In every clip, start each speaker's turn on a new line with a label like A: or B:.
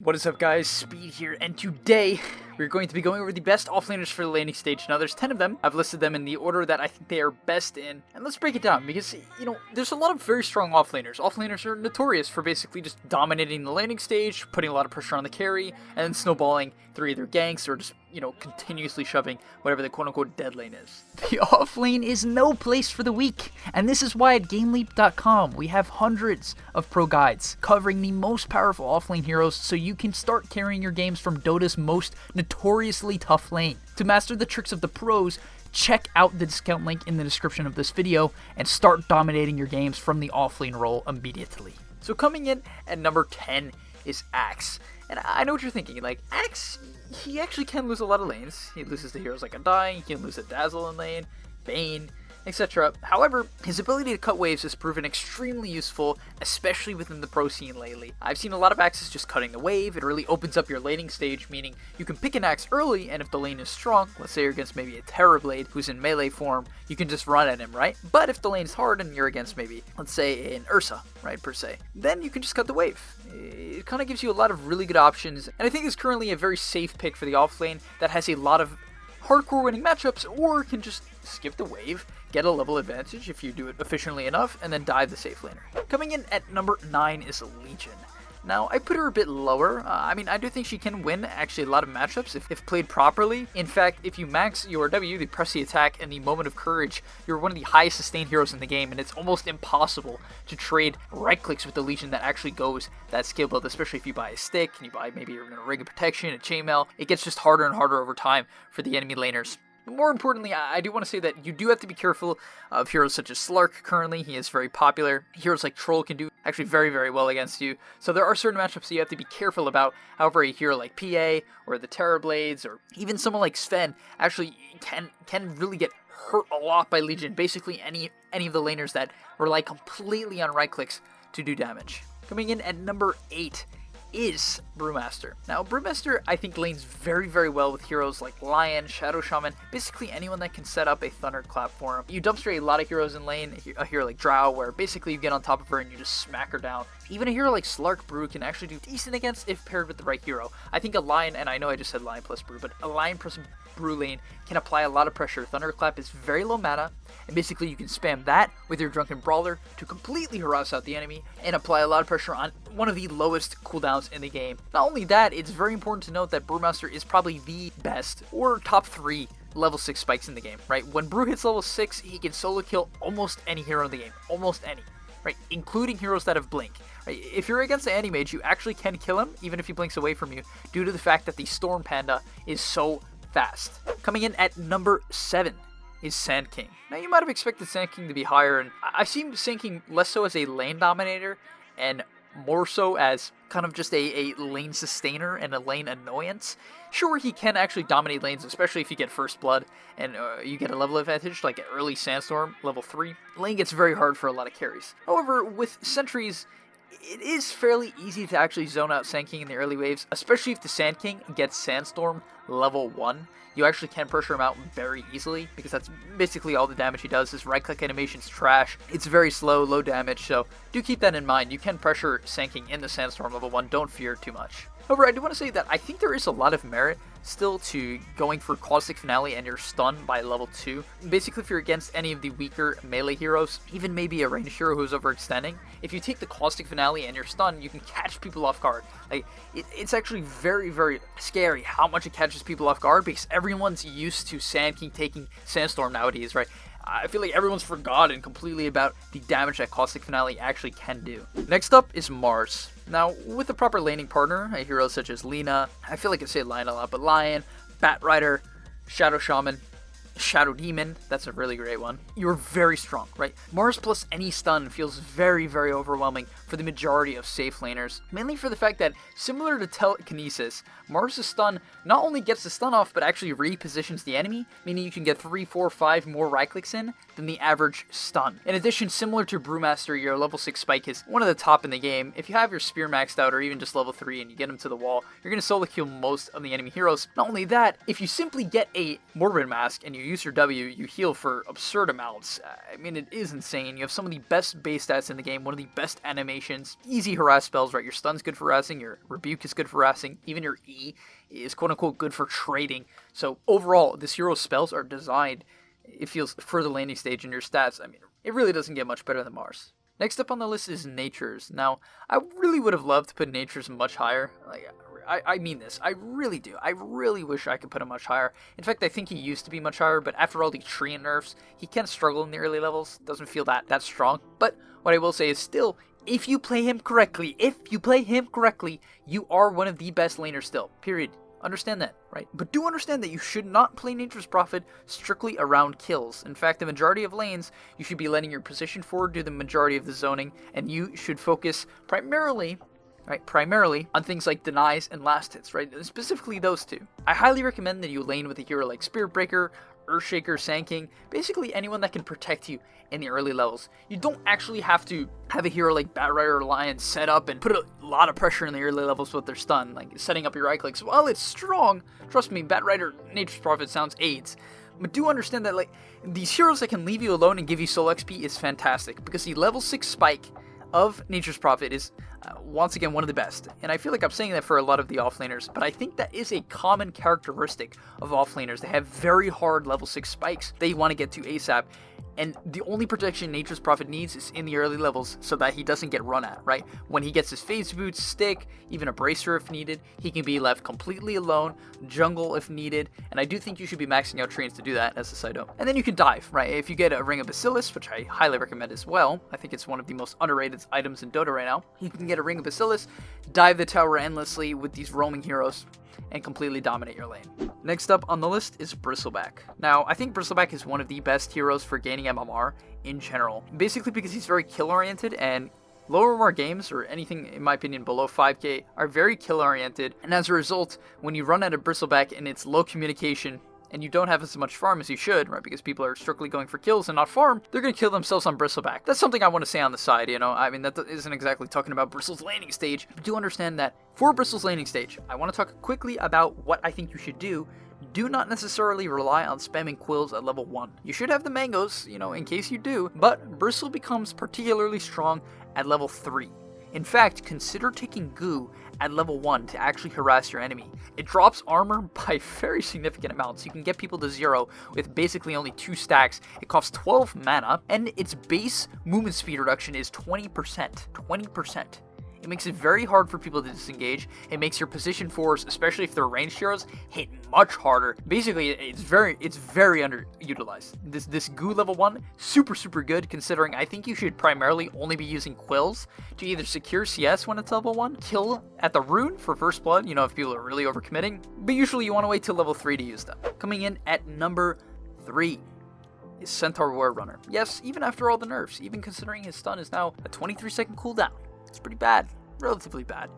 A: What is up, guys? Speed here, and today we're going to be going over the best offlaners for the laning stage. Now, there's 10 of them. I've listed them in the order that I think they are best in, and let's break it down because, there's a lot of very strong offlaners. Offlaners are notorious for basically just dominating the laning stage, putting a lot of pressure on the carry, and then snowballing through either ganks or just, continuously shoving whatever the quote-unquote dead lane is. The offlane is no place for the weak, and this is why at gameleap.com we have hundreds of pro guides covering the most powerful offlane heroes so you can start carrying your games from Dota's most notoriously tough lane. To master the tricks of the pros, check out the discount link in the description of this video and start dominating your games from the offlane role immediately. So coming in at number 10 is Axe. And I know what you're thinking, like, Axe, he actually can lose a lot of lanes. He loses to heroes like Undying, he can lose a Dazzle in lane, Bane, etc. However, his ability to cut waves has proven extremely useful, especially within the pro scene lately. I've seen a lot of axes just cutting the wave. It really opens up your laning stage, meaning you can pick an axe early, and if the lane is strong, let's say you're against maybe a Terrorblade who's in melee form, you can just run at him, right? But if the lane's hard and you're against maybe, let's say, an Ursa, right, per se, then you can just cut the wave. It kind of gives you a lot of really good options, and I think is currently a very safe pick for the offlane that has a lot of hardcore winning matchups, or can just skip the wave, get a level advantage if you do it efficiently enough, and then dive the safe laner. Coming in at number 9 is Allegiant. Now, I put her a bit lower. I do think she can win actually a lot of matchups if played properly. In fact, if you max your W, the press the attack, and the moment of courage, you're one of the highest sustained heroes in the game, and it's almost impossible to trade right clicks with the Legion that actually goes that skill build, especially if you buy a stick, and you buy maybe a ring of protection, a chainmail. It gets just harder and harder over time for the enemy laners. More importantly, I do want to say that you do have to be careful of heroes such as Slark currently. He is very popular. Heroes like Troll can do actually very, very well against you. So there are certain matchups that you have to be careful about. However, a hero like PA or the Terrorblades or even someone like Sven actually can really get hurt a lot by Legion. Basically any of the laners that rely completely on right clicks to do damage. Coming in at number 8 is Brewmaster. Now, Brewmaster, I think, lanes very, very well with heroes like Lion, Shadow Shaman, basically anyone that can set up a Thunderclap for him. You dumpster a lot of heroes in lane, a hero like Drow, where basically you get on top of her and you just smack her down. Even a hero like Slark Brew can actually do decent against if paired with the right hero. I think a Lion, and I know I just said Lion plus Brew, but a Lion plus Brew lane can apply a lot of pressure. Thunderclap is very low mana, and basically you can spam that with your Drunken Brawler to completely harass out the enemy and apply a lot of pressure on one of the lowest cooldowns in the game. Not only that, it's very important to note that Brewmaster is probably the best or top 3 level 6 spikes in the game, right? When Brew hits level 6, he can solo kill almost any hero in the game, almost any, right? Including heroes that have Blink. Right? If you're against the Anti-Mage, you actually can kill him, even if he blinks away from you, due to the fact that the Storm Panda is so fast. Coming in at number 7 is Sand King. Now, you might have expected Sand King to be higher, and I've seen Sand King less so as a lane dominator and more so as kind of just a lane sustainer and a lane annoyance. Sure, he can actually dominate lanes, especially if you get First Blood and you get a level advantage, like early Sandstorm, level 3. Lane gets very hard for a lot of carries. However, with Sentries, it is fairly easy to actually zone out Sand King in the early waves, especially if the Sand King gets Sandstorm level 1. You actually can pressure him out very easily, because that's basically all the damage he does. His right-click animation's trash. It's very slow, low damage, so do keep that in mind. You can pressure Sand King in the Sandstorm level 1, don't fear too much. However, I do want to say that I think there is a lot of merit still to going for Caustic Finale and your stun by level 2. Basically, if you're against any of the weaker melee heroes, even maybe a ranged hero who's overextending, if you take the Caustic Finale and your stun, you can catch people off guard. Like, it's actually very, very scary how much it catches people off guard, because everyone's used to Sand King taking Sandstorm nowadays, right? I feel like everyone's forgotten completely about the damage that Caustic Finale actually can do. Next up is Mars. Now, with a proper laning partner, a hero such as Lina, I feel like I say Lion a lot, but Lion, Batrider, Shadow Shaman, Shadow Demon, that's a really great one. You're very strong, right? Mars plus any stun feels very, very overwhelming for the majority of safe laners, mainly for the fact that, similar to Telekinesis, Mars' stun not only gets the stun off, but actually repositions the enemy, meaning you can get 3, 4, 5 more right clicks in than the average stun. In addition, similar to Brewmaster, your level 6 spike is one of the top in the game. If you have your spear maxed out, or even just level 3, and you get him to the wall, you're going to solo kill most of the enemy heroes. Not only that, if you simply get a Morbid Mask and you use your W, you heal for absurd amounts. I mean, it is insane. You have some of the best base stats in the game, one of the best animations, easy harass spells, right? Your stun's good for harassing, your rebuke is good for harassing, even your E is quote-unquote good for trading. So overall, this hero's spells are designed, it feels, for the laning stage in your stats. I mean, it really doesn't get much better than Mars. Next up on the list is Natures. Now, I really would have loved to put Natures much higher. Like, I mean this. I really do. I really wish I could put him much higher. In fact, I think he used to be much higher, but after all the treant nerfs, he can struggle in the early levels. Doesn't feel that strong. But what I will say is still, if you play him correctly, you are one of the best laners still. Period. Understand that, right? But do understand that you should not play Nature's Prophet strictly around kills. In fact, the majority of lanes, you should be letting your position forward do the majority of the zoning, and you should focus primarily on things like denies and last hits, right? Specifically those two. I highly recommend that you lane with a hero like Spirit Breaker, Earthshaker, Sand King, basically anyone that can protect you in the early levels. You don't actually have to have a hero like Batrider or Lion set up and put a lot of pressure in the early levels with their stun, like setting up your right clicks. While it's strong, trust me, Batrider, Nature's Prophet sounds AIDS. But do understand that like these heroes that can leave you alone and give you soul XP is fantastic, because the level 6 spike of Nature's Prophet is once again one of the best. And I feel like I'm saying that for a lot of the offlaners, but I think that is a common characteristic of offlaners. They have very hard level 6 spikes they want to get to ASAP, and the only protection Nature's Prophet needs is in the early levels so that he doesn't get run at, right? When he gets his phase boots, stick, even a bracer if needed, he can be left completely alone, jungle if needed, and I do think you should be maxing out trains to do that as a side note. And then you can dive, right? If you get a Ring of Bacillus, which I highly recommend as well, I think it's one of the most underrated items in Dota right now, you can get a Ring of Bacillus, dive the tower endlessly with these roaming heroes, and completely dominate your lane. Next up on the list is Bristleback. Now, I think Bristleback is one of the best heroes for gaining MMR in general, basically because he's very kill-oriented, and lower MMR games, or anything in my opinion below 5k, are very kill-oriented, and as a result, when you run out of Bristleback and it's low communication, and you don't have as much farm as you should, right, because people are strictly going for kills and not farm, they're going to kill themselves on Bristleback. That's something I want to say on the side, you know, I mean, that isn't exactly talking about Bristle's laning stage, but do understand that for Bristle's laning stage, I want to talk quickly about what I think you should do. Do not necessarily rely on spamming quills at level 1. You should have the mangoes, you know, in case you do, but Bristle becomes particularly strong at level 3. In fact, consider taking Goo at level 1 to actually harass your enemy. It drops armor by very significant amounts. You can get people to 0 with basically only 2 stacks. It costs 12 mana, and its base movement speed reduction is 20%. 20%. It makes it very hard for people to disengage. It makes your position fours, especially if they're ranged heroes, hit much harder. Basically, it's very underutilized. This Goo level 1, super good, considering I think you should primarily only be using quills to either secure CS when it's level 1, kill at the rune for first blood, you know, if people are really overcommitting, but usually you want to wait till level 3 to use them. Coming in at number 3 is Centaur War Runner. Yes, even after all the nerfs, even considering his stun is now a 23-second cooldown. It's pretty bad, relatively bad.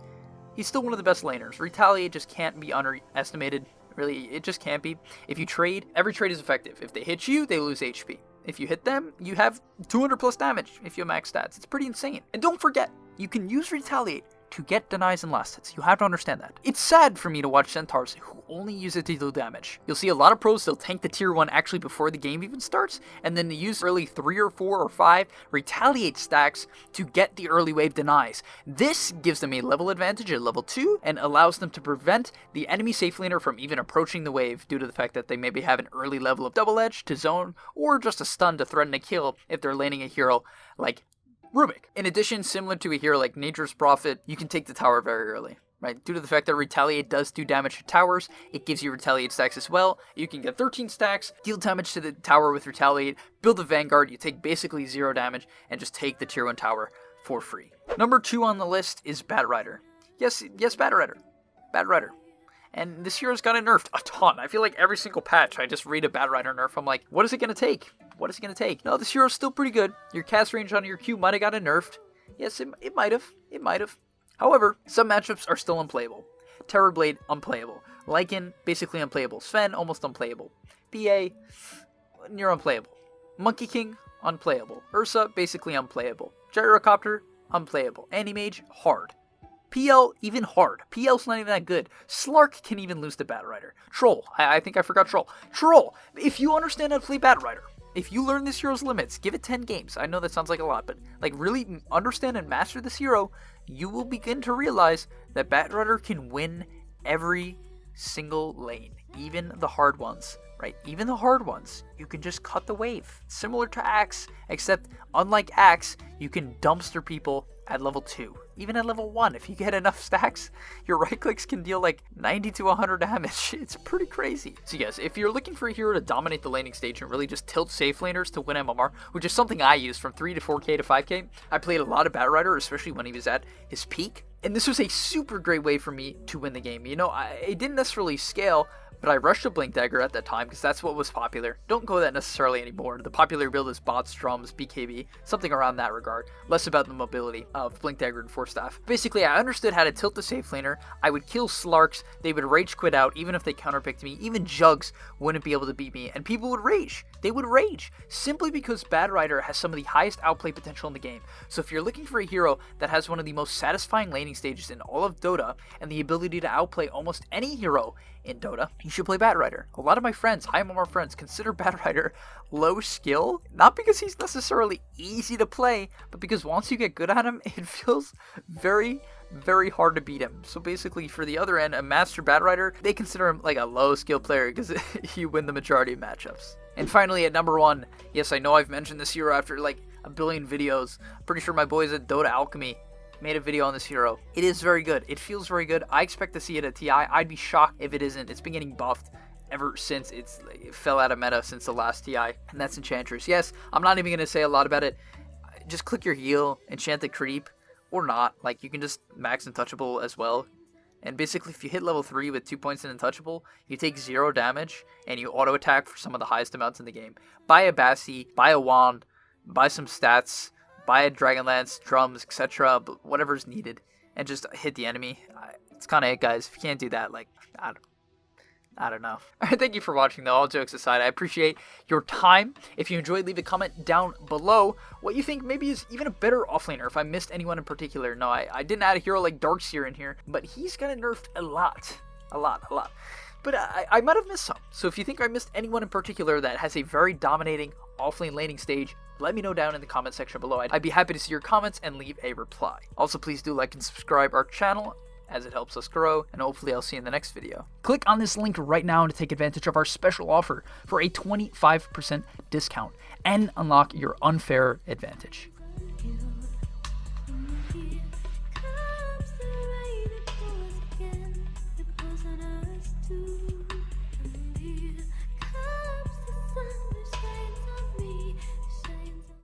A: He's still one of the best laners. Retaliate just can't be underestimated. Really, it just can't be. If you trade, every trade is effective. If they hit you, they lose HP. If you hit them, you have 200 plus damage if you have max stats. It's pretty insane. And don't forget, you can use Retaliate to get denies and last hits. You have to understand that. It's sad for me to watch Centaurs who only use it to deal damage. You'll see a lot of pros, they'll tank the tier 1 actually before the game even starts, and then they use early 3 or 4 or 5 Retaliate stacks to get the early wave denies. This gives them a level advantage at level 2 and allows them to prevent the enemy safe laner from even approaching the wave due to the fact that they maybe have an early level of double edge to zone or just a stun to threaten a kill if they're laning a hero like Rubik. In addition, similar to a hero like Nature's Prophet, you can take the tower very early, right? Due to the fact that Retaliate does do damage to towers, it gives you Retaliate stacks as well. You can get 13 stacks, deal damage to the tower with Retaliate, build a Vanguard, you take basically 0 damage, and just take the tier 1 tower for free. Number 2 on the list is Batrider. Yes, Batrider. Batrider. And this hero's gotten nerfed a ton. I feel like every single patch, I just read a Batrider nerf, I'm like, what is it going to take? What is it going to take? No, this hero's still pretty good. Your cast range on your Q might have gotten nerfed. Yes, it might have. It might have. However, some matchups are still unplayable. Terrorblade, unplayable. Lycan, basically unplayable. Sven, almost unplayable. PA, near unplayable. Monkey King, unplayable. Ursa, basically unplayable. Gyrocopter, unplayable. Anti-Mage, hard. PL, even hard. PL's not even that good. Slark can even lose to Batrider. Troll, I think I forgot Troll. Troll, if you understand how to play Batrider, if you learn this hero's limits, give it 10 games. I know that sounds like a lot, but like really understand and master this hero, you will begin to realize that Batrider can win every single lane, even the hard ones, right? Even the hard ones, you can just cut the wave. Similar to Axe, except unlike Axe, you can dumpster people at level 2. Even at level 1, if you get enough stacks, your right clicks can deal like 90 to 100 damage. It's pretty crazy. So yes, if you're looking for a hero to dominate the laning stage and really just tilt safe laners to win MMR, which is something I use from 3 to 4k to 5k, I played a lot of Batrider, especially when he was at his peak. And this was a super great way for me to win the game. You know, it didn't necessarily scale, but I rushed a Blink Dagger at that time because that's what was popular. Don't go that necessarily anymore. The popular build is bots, drums, BKB, something around that regard. Less about the mobility of Blink Dagger and Force Staff. Basically, I understood how to tilt the safe laner. I would kill Slarks. They would rage quit out even if they counterpicked me. Even Jugs wouldn't be able to beat me. And people would rage. They would rage. Simply because Batrider has some of the highest outplay potential in the game. So if you're looking for a hero that has one of the most satisfying laning stages in all of Dota and the ability to outplay almost any hero in Dota, you should play Batrider. A lot of my friends, high MMR friends, consider Batrider low skill, not because he's necessarily easy to play, but because once you get good at him, it feels very, very hard to beat him. So basically, for the other end, a master Batrider, they consider him like a low skill player because you win the majority of matchups. And finally, at number 1, yes, I know I've mentioned this hero after like a billion videos. Pretty sure my boys at Dota Alchemy made a video on this hero. It is very good. It feels very good. I expect to see it at TI. I'd be shocked if it isn't. It's been getting buffed ever since it fell out of meta since the last TI, and that's Enchantress. Yes, I'm not even going to say a lot about it. Just click your heal, enchant the creep, or not. Like, you can just max Untouchable as well. And basically, if you hit level 3 with 2 points in Untouchable, you take 0 damage, and you auto-attack for some of the highest amounts in the game. Buy a Bassi, buy a Wand, buy some stats, buy a Dragonlance, drums, etc., but whatever's needed, and just hit the enemy. It's kind of it, guys. If you can't do that, like, I don't know. Alright, thank you for watching, though. All jokes aside, I appreciate your time. If you enjoyed, leave a comment down below what you think maybe is even a better offlaner, if I missed anyone in particular. No, I didn't add a hero like Darkseer in here, but he's gotten nerfed a lot. A lot. But I might have missed some. So if you think I missed anyone in particular that has a very dominating offlane laning stage, let me know down in the comment section below. I'd be happy to see your comments and leave a reply. Also, please do like and subscribe our channel, as it helps us grow, and hopefully I'll see you in the next video. Click on this link right now to take advantage of our special offer for a 25% discount and unlock your unfair advantage.